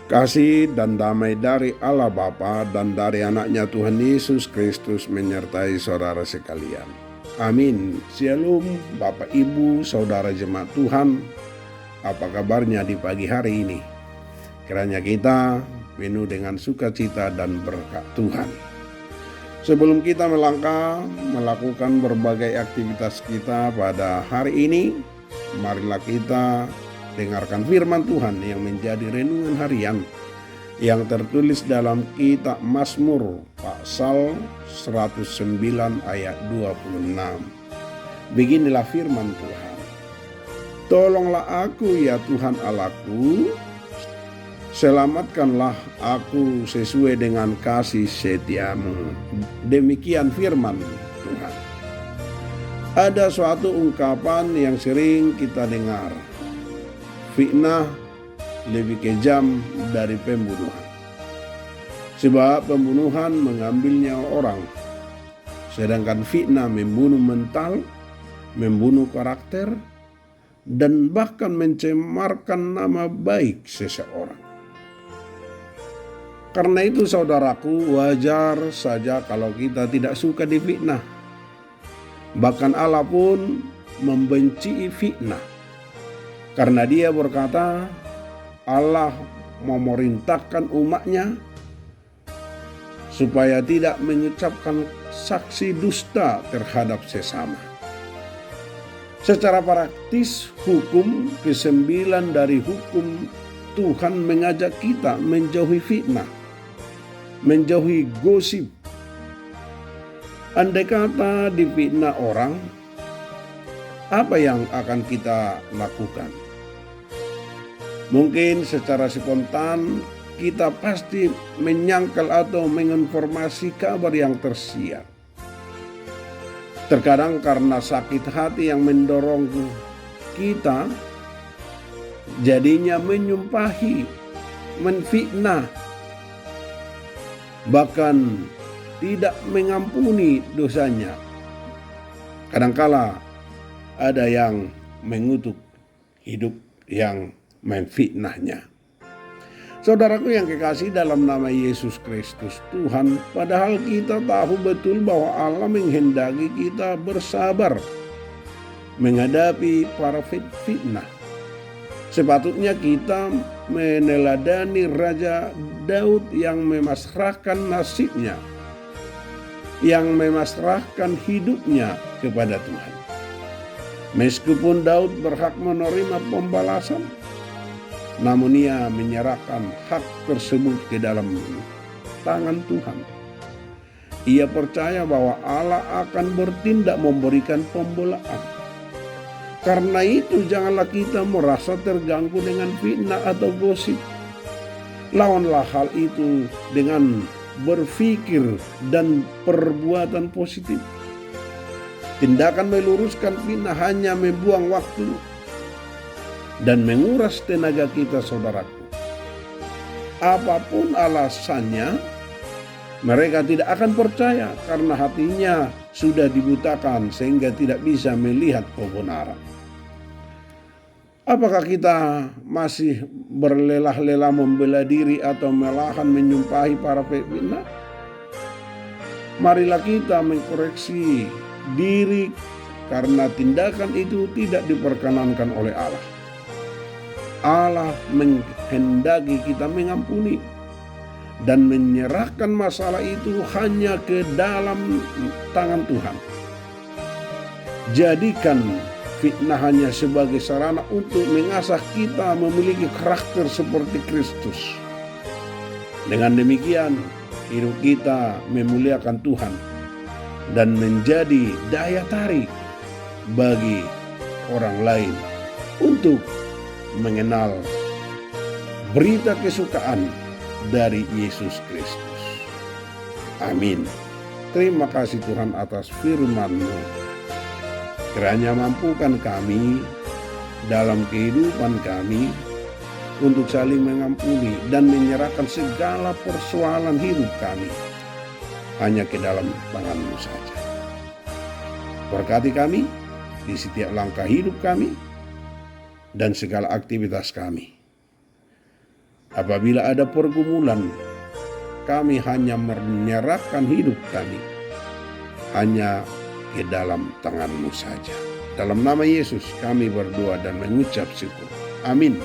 Kasih dan damai dari Allah Bapa dan dari anaknya Tuhan Yesus Kristus menyertai saudara sekalian. Amin. Shalom Bapak Ibu saudara jemaat Tuhan. Apa kabarnya di pagi hari ini? Kiranya kita penuh dengan sukacita dan berkat Tuhan. Sebelum kita melangkah melakukan berbagai aktivitas kita pada hari ini, marilah kita dengarkan firman Tuhan yang menjadi renungan harian yang tertulis dalam kitab Mazmur pasal 109 ayat 26. Beginilah firman Tuhan. Tolonglah aku ya Tuhan Allahku, selamatkanlah aku sesuai dengan kasih setiamu. Demikian firman Tuhan. Ada suatu ungkapan yang sering kita dengar. Fitnah lebih kejam dari pembunuhan. Sebab pembunuhan mengambil nyawa orang. Sedangkan fitnah membunuh mental, membunuh karakter, dan bahkan mencemarkan nama baik seseorang. Karena itu saudaraku, wajar saja kalau kita tidak suka difitnah. Bahkan Allah pun membenci fitnah. Karena Dia berkata, Allah memerintahkan umatnya supaya tidak mengucapkan saksi dusta terhadap sesama. Secara praktis, hukum ke-9 dari hukum Tuhan mengajak kita menjauhi fitnah, menjauhi gosip. Andai kata difitnah orang, apa yang akan kita lakukan? Mungkin secara spontan kita pasti menyangkal atau menginformasi kabar yang tersiar. Terkadang karena sakit hati yang mendorong kita, jadinya menyumpahi, menfitnah, bahkan tidak mengampuni dosanya. Kadangkala ada yang mengutuk hidup yang memfitnahnya. Saudaraku yang kekasih dalam nama Yesus Kristus Tuhan, padahal kita tahu betul bahwa Allah menghendaki kita bersabar menghadapi para fitnah. Sepatutnya kita meneladani Raja Daud yang memasrahkan nasibnya, yang memasrahkan hidupnya kepada Tuhan. Meskipun Daud berhak menerima pembalasan, namun ia menyerahkan hak tersebut ke dalam tangan Tuhan. Ia percaya bahwa Allah akan bertindak memberikan pembelaan. Karena itu janganlah kita merasa terganggu dengan fitnah atau gosip. Lawanlah hal itu dengan berpikir dan perbuatan positif. Tindakan meluruskan fitnah hanya membuang waktu dan menguras tenaga kita, saudaraku. Apapun alasannya, mereka tidak akan percaya karena hatinya sudah dibutakan sehingga tidak bisa melihat kebenaran. Apakah kita masih berlelah-lelah membela diri atau malahan menyumpahi para fitnah? Marilah kita mengkoreksi diri karena tindakan itu tidak diperkenankan oleh Allah. Allah menghendaki kita mengampuni dan menyerahkan masalah itu hanya ke dalam tangan Tuhan. Jadikan fitnah hanya sebagai sarana untuk mengasah kita memiliki karakter seperti Kristus. Dengan demikian, hidup kita memuliakan Tuhan dan menjadi daya tarik bagi orang lain untuk mengenal berita kesukaan dari Yesus Kristus. Amin. Terima kasih Tuhan atas firman-Mu. Kiranya mampukan kami dalam kehidupan kami untuk saling mengampuni dan menyerahkan segala persoalan hidup kami hanya ke dalam tangan-Mu saja. Berkati kami di setiap langkah hidup kami dan segala aktivitas kami. Apabila ada pergumulan, kami hanya menyerahkan hidup kami hanya ke dalam tangan-Mu saja. Dalam nama Yesus kami berdoa dan mengucap syukur. Amin.